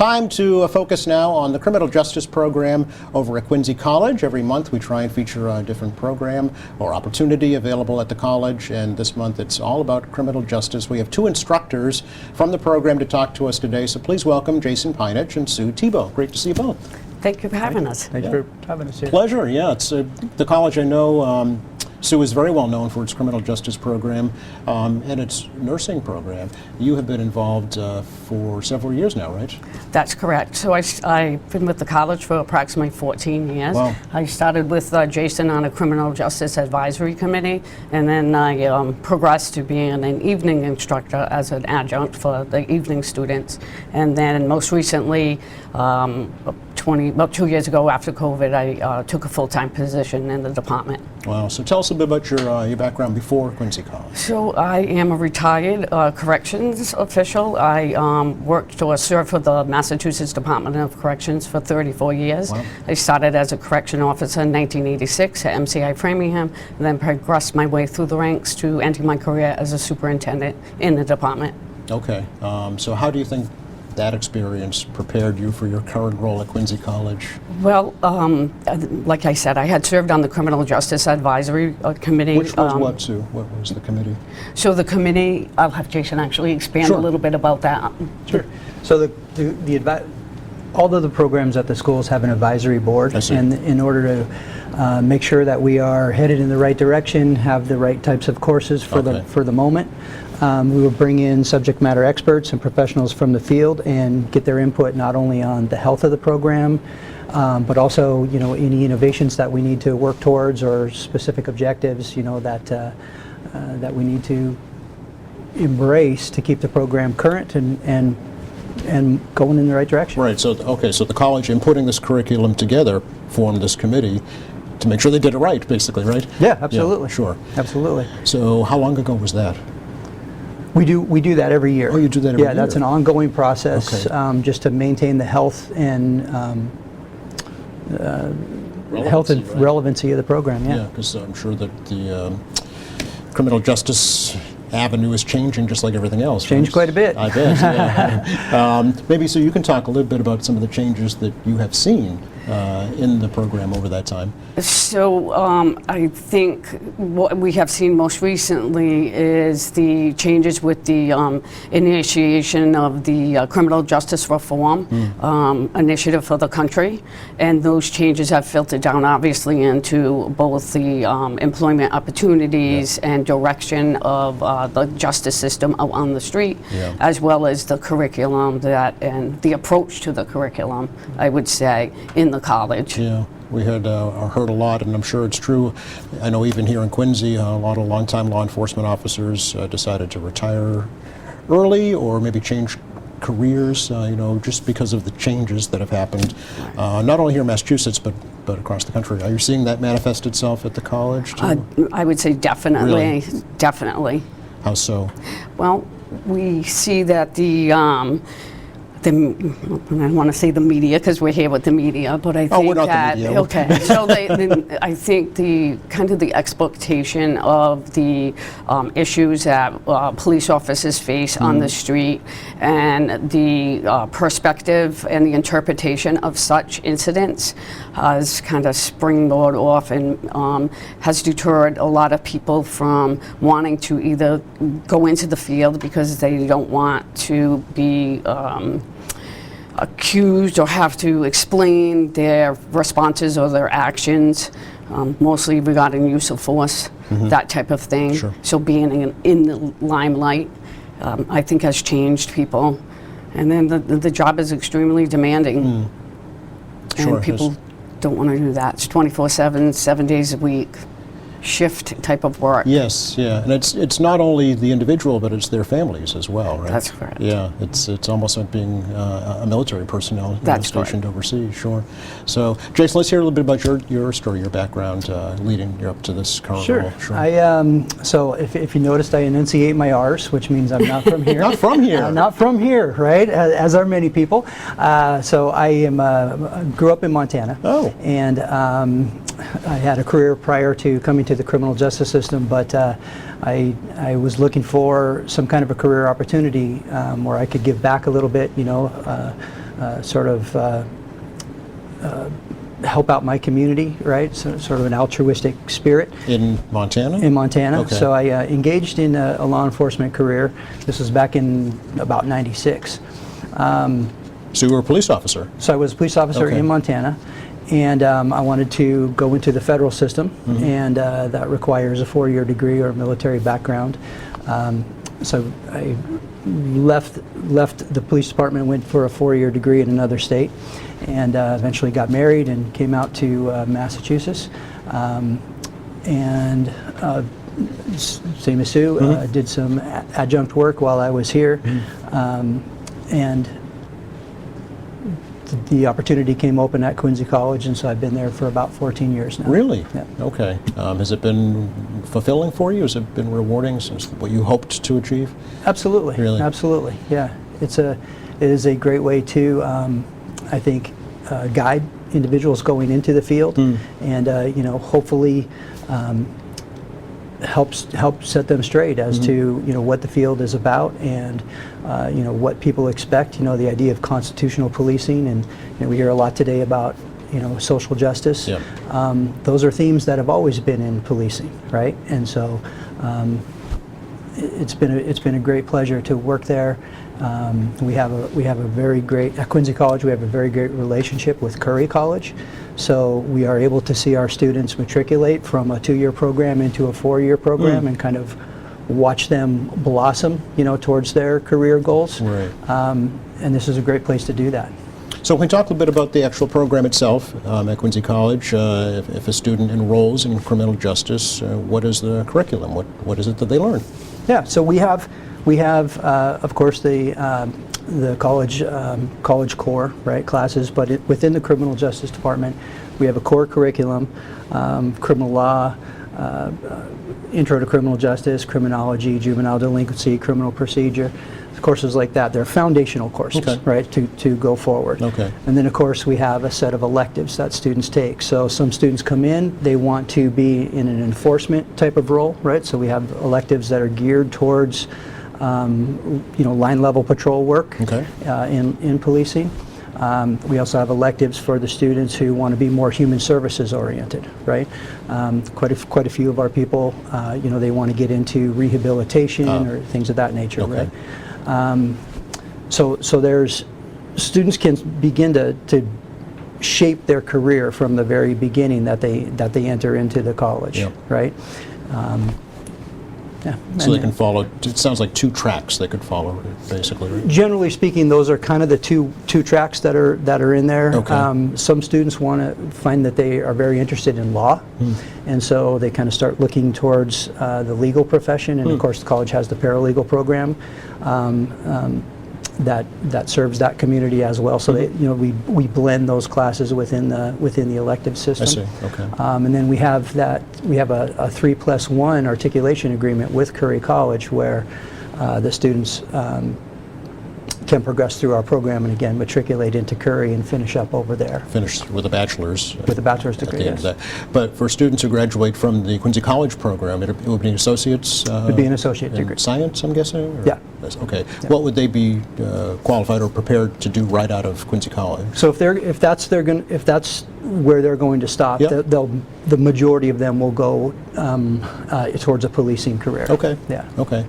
Time to focus now on the criminal justice program over at Quincy College. Every month we try and feature a different program or opportunity available at the college, and this month it's all about criminal justice. We have two instructors from the program to talk to us today, so please welcome Jason Peinich and Sue Tebow. Great to see you both. Thank you for having us. Thanks for having us here. Pleasure, yeah. It's the college, I know, Sue is very well known for its criminal justice program and its nursing program. You have been involved for several years now, right? That's correct. So I've been with the college for approximately 14 years. Wow. I started with Jason on a criminal justice advisory committee, and then I progressed to being an evening instructor as an adjunct for the evening students. And then most recently, about 2 years ago after COVID, I took a full-time position in the department. Wow. So tell us a bit about your background before Quincy College. So I am a retired corrections official. I worked or served for the Massachusetts Department of Corrections for 34 years. Wow. I started as a correction officer in 1986 at MCI Framingham, and then progressed my way through the ranks to ending my career as a superintendent in the department. Okay. So how do you think that experience prepared you for your current role at Quincy College? Well, like I said, I had served on the Criminal Justice Advisory Committee. Which was what, Sue? What was the committee? So the committee, I'll have Jason actually expand Sure. a little bit about that. Sure. So all of the programs at the schools have an advisory board, I see. and in order to make sure that we are headed in the right direction, have the right types of courses for Okay. the moment, we will bring in subject matter experts and professionals from the field and get their input not only on the health of the program, but also, you know, any innovations that we need to work towards or specific objectives, you know, that we need to embrace to keep the program current and going in the right direction. Right. So, okay. So the college, in putting this curriculum together, formed this committee to make sure they did it right, basically, right? Yeah, absolutely. Yeah, sure. Absolutely. So how long ago was that? We do that every year. Oh, you do that every year? Yeah, that's an ongoing process, Okay. just to maintain the health and relevancy of the program. Yeah, because I'm sure that the criminal justice avenue is changing just like everything else. Changed right? quite a bit. I bet. Yeah. Maybe so you can talk a little bit about some of the changes that you have seen in the program over that time. So I think what we have seen most recently is the changes with the initiation of the criminal justice reform initiative for the country, and those changes have filtered down obviously into both the employment opportunities and direction of the justice system out on the street, as well as the curriculum and the approach to the curriculum, I would say, in the college. Yeah, we heard a lot, and I'm sure it's true. I know even here in Quincy, a lot of longtime law enforcement officers decided to retire early or maybe change careers, you know, just because of the changes that have happened, not only here in Massachusetts, but across the country. Are you seeing that manifest itself at the college, too? I would say definitely, Really? definitely. How so? Well, we see that I don't want to say the media because we're here with the media, but I think we're not the that media. okay. So I think the kind of the exploitation of the issues that police officers face on the street, and the perspective and the interpretation of such incidents has kind of springboard off and has deterred a lot of people from wanting to either go into the field because they don't want to be accused or have to explain their responses or their actions, mostly regarding use of force, that type of thing. Sure. So being in the limelight, I think has changed people. And then the job is extremely demanding. Sure, And people don't want to do that. It's 24/7, 7 days a week, shift type of work. Yes, yeah, and it's not only the individual, but it's their families as well, right? That's correct. Yeah, it's almost like being a military personnel stationed overseas. Sure. So, Jason, let's hear a little bit about your story, your background, leading you up to this current role. Sure. So if you noticed, I enunciate my R's, which means I'm not from here. Not from here. Not from here, right? As are many people. So I grew up in Montana. Oh. And I had a career prior to coming to the criminal justice system, but I was looking for some kind of a career opportunity where I could give back a little bit, you know, sort of help out my community, right? So, sort of an altruistic spirit. In Montana? In Montana. Okay. So I engaged in a law enforcement career. This was back in about '96. So you were a police officer? So I was a police officer Okay. in Montana, and I wanted to go into the federal system, and that requires a 4-year degree or military background. So I left the police department, went for a 4-year degree in another state, and eventually got married and came out to Massachusetts. And same as Sue, did some adjunct work while I was here, and the opportunity came open at Quincy College, and so I've been there for about 14 years now. Really? Yeah. Okay. Has it been fulfilling for you? Has it been rewarding since what you hoped to achieve? Absolutely. Really? Absolutely. Yeah. It is a great way to, I think, guide individuals going into the field, and hopefully help set them straight as to what the field is about, and what people expect. The idea of constitutional policing, and we hear a lot today about social justice. Yeah. Those are themes that have always been in policing, right? And so it's been a great pleasure to work there. We have a very great, at Quincy College, we have a very great relationship with Curry College. So we are able to see our students matriculate from a 2-year program into a 4-year program, and kind of watch them blossom, towards their career goals. Right. And this is a great place to do that. So can we talk a little bit about the actual program itself at Quincy College? If a student enrolls in criminal justice, what is the curriculum? What is it that they learn? Yeah, so we have of course the college core, right, classes, but within the criminal justice department, we have a core curriculum, criminal law, intro to criminal justice, criminology, juvenile delinquency, criminal procedure, courses like that. They're foundational courses, Okay. right, to go forward. Okay. And then, of course, we have a set of electives that students take. So some students come in, they want to be in an enforcement type of role, right? So we have electives that are geared towards, line level patrol work, Okay. in policing. We also have electives for the students who want to be more human services oriented, right? Quite a few of our people, they want to get into rehabilitation or things of that nature, Okay. right? So there's, students can begin to shape their career from the very beginning that they enter into the college, Yeah. right? Yeah. So they And can follow, it sounds like 2 tracks they could follow, basically, right? generally speaking, those are kind of the two tracks that are in there. Okay. Some students want to find that they are very interested in law, and so they kind of start looking towards the legal profession. And of course, the college has the paralegal program that serves that community as well. So they, we blend those classes within the elective system. I see. Okay. And then we have a 3+1 articulation agreement with Curry College, where the students can progress through our program and again matriculate into Curry and finish up over there Finished with a bachelor's. with a bachelor's At degree. the end of Yes. that. But for students who graduate from the Quincy College program, it would be an associate's? Would be an associate in degree. science, I'm guessing? Or- Yeah. Yes, okay. What would they be qualified or prepared to do right out of Quincy College? So if that's where they're going to stop, Yep. the majority of them will go towards a policing career. Okay. Yeah. Okay.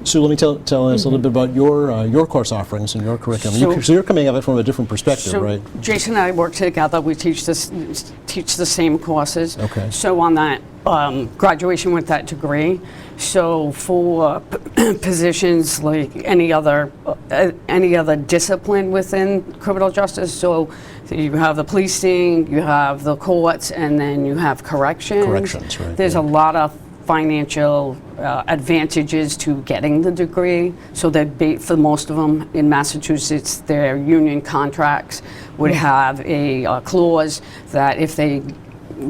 Sue, let me tell us a little bit about your course offerings and your curriculum. So you're coming at it from a different perspective, So right? Jason and I work together. We teach the same courses. Okay. So on that graduation with that degree. So for positions like any other discipline within criminal justice. So you have the policing, you have the courts, and then you have corrections. Corrections, right, There's yeah. a lot of financial advantages to getting the degree. So that for most of them in Massachusetts, their union contracts would have a clause that if they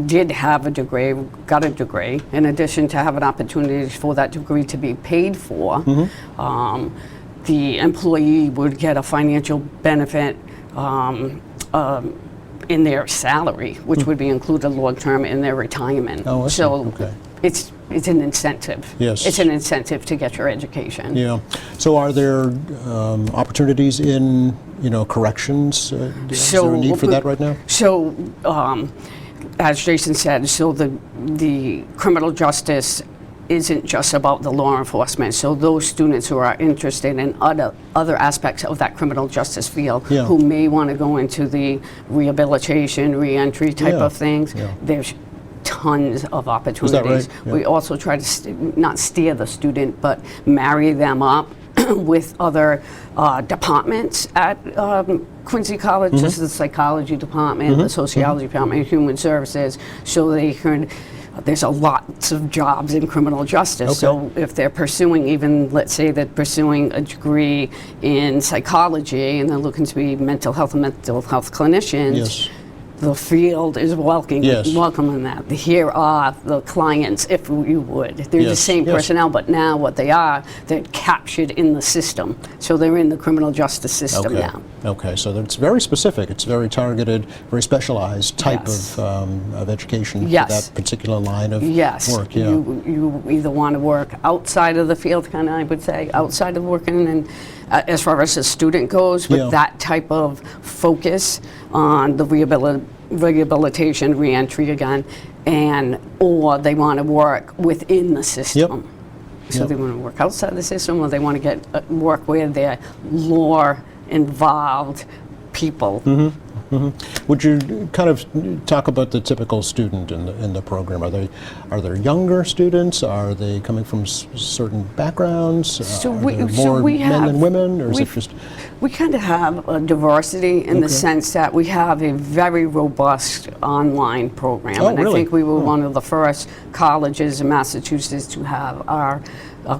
did have a degree, got a degree, in addition to have an opportunity for that degree to be paid for, the employee would get a financial benefit in their salary, which would be included long-term in their retirement. Oh, I see. So Okay. it's it's an incentive. Yes. It's an incentive to get your education. Yeah. So are there opportunities in, corrections? Is there a need for that right now? So, as Jason said, so the criminal justice isn't just about the law enforcement. So those students who are interested in other aspects of that criminal justice field, Yeah. who may want to go into the rehabilitation, reentry type Yeah. of things, Yeah. there's tons of opportunities. Yeah. We also try to not steer the student, but marry them up with other departments at Quincy College. Mm-hmm. This is the psychology department, the sociology department, human services, so they can. There's a lots of jobs in criminal justice. Okay. So if they're pursuing, even let's say they're pursuing a degree in psychology and they're looking to be mental health clinicians, Yes. the field is Yes. welcoming that. Here are the clients, if you would. They're the Yes, same yes. personnel, but now what they are, they're captured in the system. So they're in the criminal justice system Okay. now. Okay, so it's very specific. It's very targeted, very specialized type Yes. of education Yes. for that particular line of Yes, work. Yeah. you either want to work outside of the field, kind of, I would say, outside of working, and as far as the student goes, with Yeah. that type of focus on the rehabilitation, reentry again, or they want to work within the system. So Yep. they want to work outside the system, or they want to get work where they're law-involved people. Would you kind of talk about the typical student in the program? Are there younger students? Are they coming from certain backgrounds? So Are we- there so more we men have- than women, or is it we've- just? We kind of have a diversity in the sense that we have a very robust online program. Oh, and I really? think we were one of the first colleges in Massachusetts to have our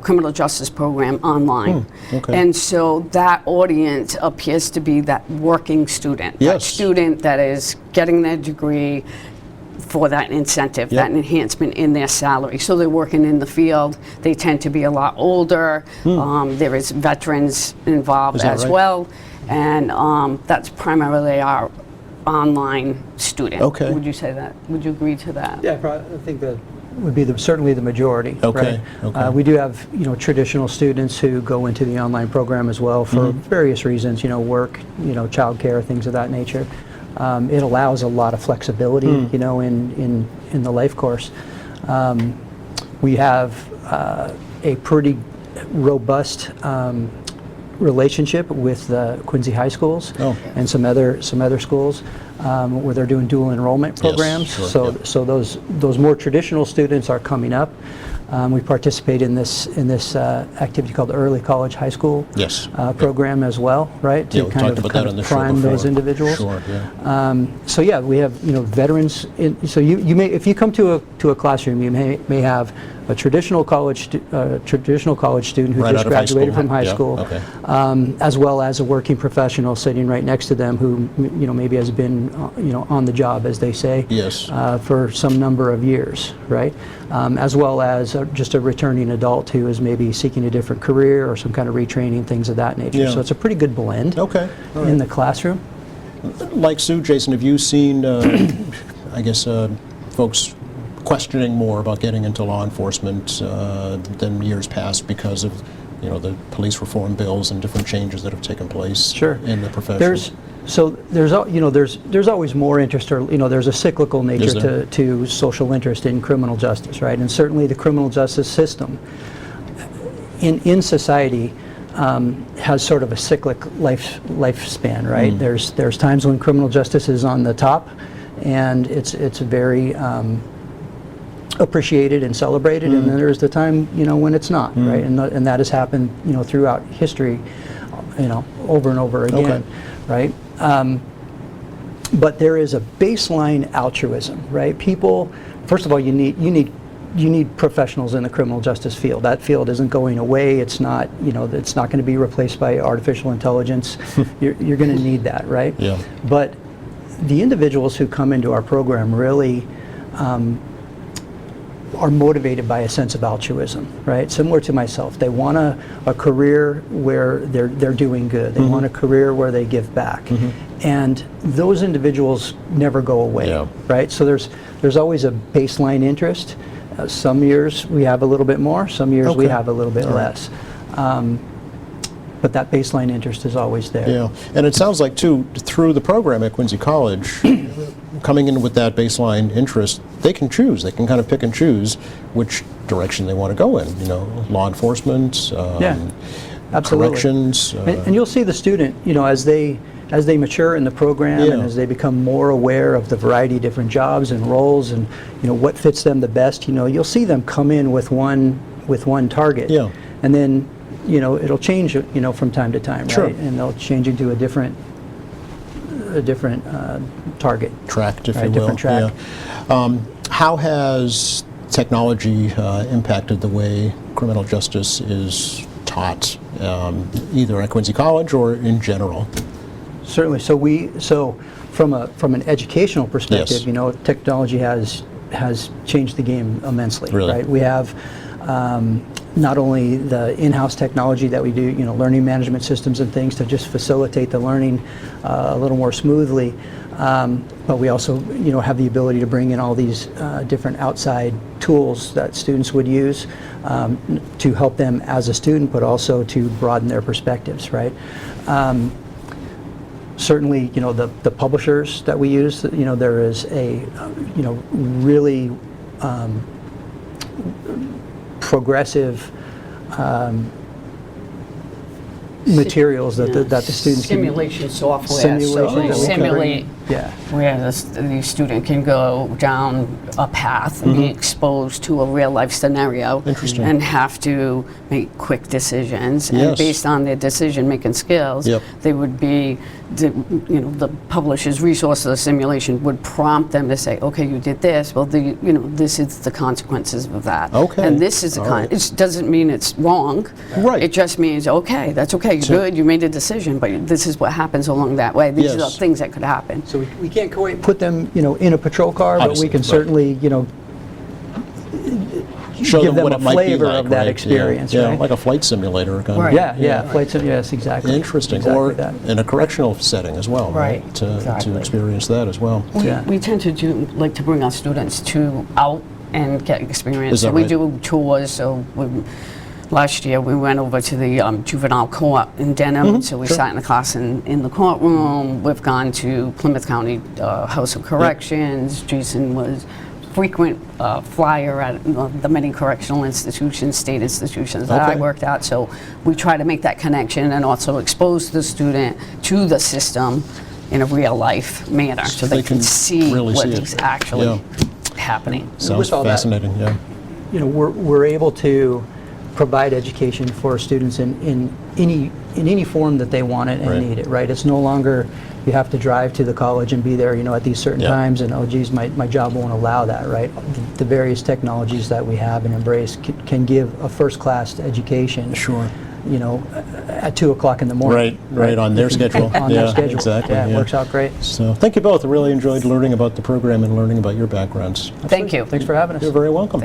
criminal justice program online. okay. And so that audience appears to be that working student. That Yes. student that is getting their degree for that incentive, Yep. that enhancement in their salary. So they're working in the field. They tend to be a lot older. There is veterans involved Is that as right? well. And that's primarily our online student. Okay. Would you say that? Would you agree to that? Yeah, I think that would be certainly the majority. Okay, Right? okay. We do have traditional students who go into the online program as well for various reasons, work, childcare, things of that nature. It allows a lot of flexibility, in the life course. We have a pretty robust relationship with the Quincy High Schools Oh. and some other schools where they're doing dual enrollment programs. sure, So yeah. so those more traditional students are coming up. We participate in this activity called the Early College High School Yes. program as well, right? Yeah, we talked about that on the show prime those before. individuals. Sure, yeah. So yeah, we have veterans. So you may, if you come to a classroom, you may have a traditional college student who Right just out of high graduated school. from high Yeah, school, okay. as well as a working professional sitting right next to them who maybe has been on the job, as they say, Yes. for some number of years, right? As well as just a returning adult who is maybe seeking a different career or some kind of retraining, things of that nature. Yeah. So it's a pretty good blend Okay. All right. in the classroom. Like Sue, Jason, have you seen, I guess, folks questioning more about getting into law enforcement than years past because of, the police reform bills and different changes that have taken place Sure. in the profession? There's always more interest, or there's a cyclical nature Is there? to social interest in criminal justice, right? And certainly the criminal justice system in society has sort of a cyclic lifespan, right? There's times when criminal justice is on the top, and it's very appreciated and celebrated, and then there's the time when it's not, right? And that has happened throughout history, over and over again, right? But there is a baseline altruism, right? People, first of all, you need professionals in the criminal justice field. That field isn't going away. It's not, it's not going to be replaced by artificial intelligence. You're going to need that, right? Yeah. But the individuals who come into our program really are motivated by a sense of altruism, right? Similar to myself. They want a career where they're doing good. They want a career where they give back. And those individuals never go away, Yeah. right? So there's always a baseline interest, Some years we have a little bit more, some years we Okay. have a little bit All right. less. But that baseline interest is always there. Yeah, and it sounds like, too, through the program at Quincy College, coming in with that baseline interest, they can choose. They can kind of pick and choose which direction they want to go in, you know, law enforcement, Yeah, absolutely. corrections. And you'll see the student, you know, as they mature in the program and Yeah. as they become more aware of the variety of different jobs and roles and, you know, what fits them the best, you know, you'll see them come in with one target. Yeah. And then, you know, it'll change, you know, from time to time, Sure. right? And they'll change into a different target. Tracked, if Right, you will. different track. Yeah. How has technology impacted the way criminal justice is taught, either at Quincy College or in general? Certainly. So from an educational perspective, Yes. you know, technology has changed the game immensely. Really? Right. We have not only the in-house technology that we do, you know, learning management systems and things to just facilitate the learning a little more smoothly, but we also, you know, have the ability to bring in all these different outside tools that students would use to help them as a student, but also to broaden their perspectives. Right. Certainly, you know, the publishers that we use, you know, there is a, you know, really progressive materials that the students can Simulation software. Simulation So that they we can simulate bring. Yeah. where the student can go down a path and be exposed to a real life scenario. Interesting. And have to make quick decisions. And Yes. based on their decision making skills, Yep. they would be, the publisher's resource of the simulation would prompt them to say, okay, you did this, well, this is the consequences of that. Okay. And this is the All right. it doesn't mean it's wrong. Right. It just means, okay, that's okay, good, you made a decision, but this is what happens along that way. These are the Yes. things that could happen. So we can't quite put them, you know, in a patrol car, but Obviously, we can right. certainly, you know, Show give them what a it might be flavor like, of that right? experience, Yeah, right? like a flight simulator kind Right. of. yeah, flights, yes, exactly. Interesting. Exactly Or that. in a correctional setting as well, right? Right, To exactly. experience that as well. Yeah. We tend to like to bring our students out and get experience. Is that So we right? do tours. So last year we went over to the juvenile court in Denham. So we sat in the class in the courtroom. We've gone to Plymouth County House of Corrections. Jason was frequent flyer at the many correctional institutions, state institutions that I Okay. worked at. So we try to make that connection and also expose the student to the system in a real life manner so they can see really what see it. is actually Yeah. happening. Sounds with all that- fascinating, yeah. You know, we're able to provide education for students in any form that they want it and Right. need it, right? It's no longer you have to drive to the college and be there, you know, at these certain Yeah. times, and oh geez, my job won't allow that, right? The various technologies that we have and embrace can give a first-class education. Sure. You know, at 2 o'clock in the morning. Right, on their schedule. On Yeah, their schedule. exactly, Yeah, it yeah. works out great. So thank you both. I really enjoyed learning about the program and learning about your backgrounds. Thank you. Thanks for having us. You're very welcome.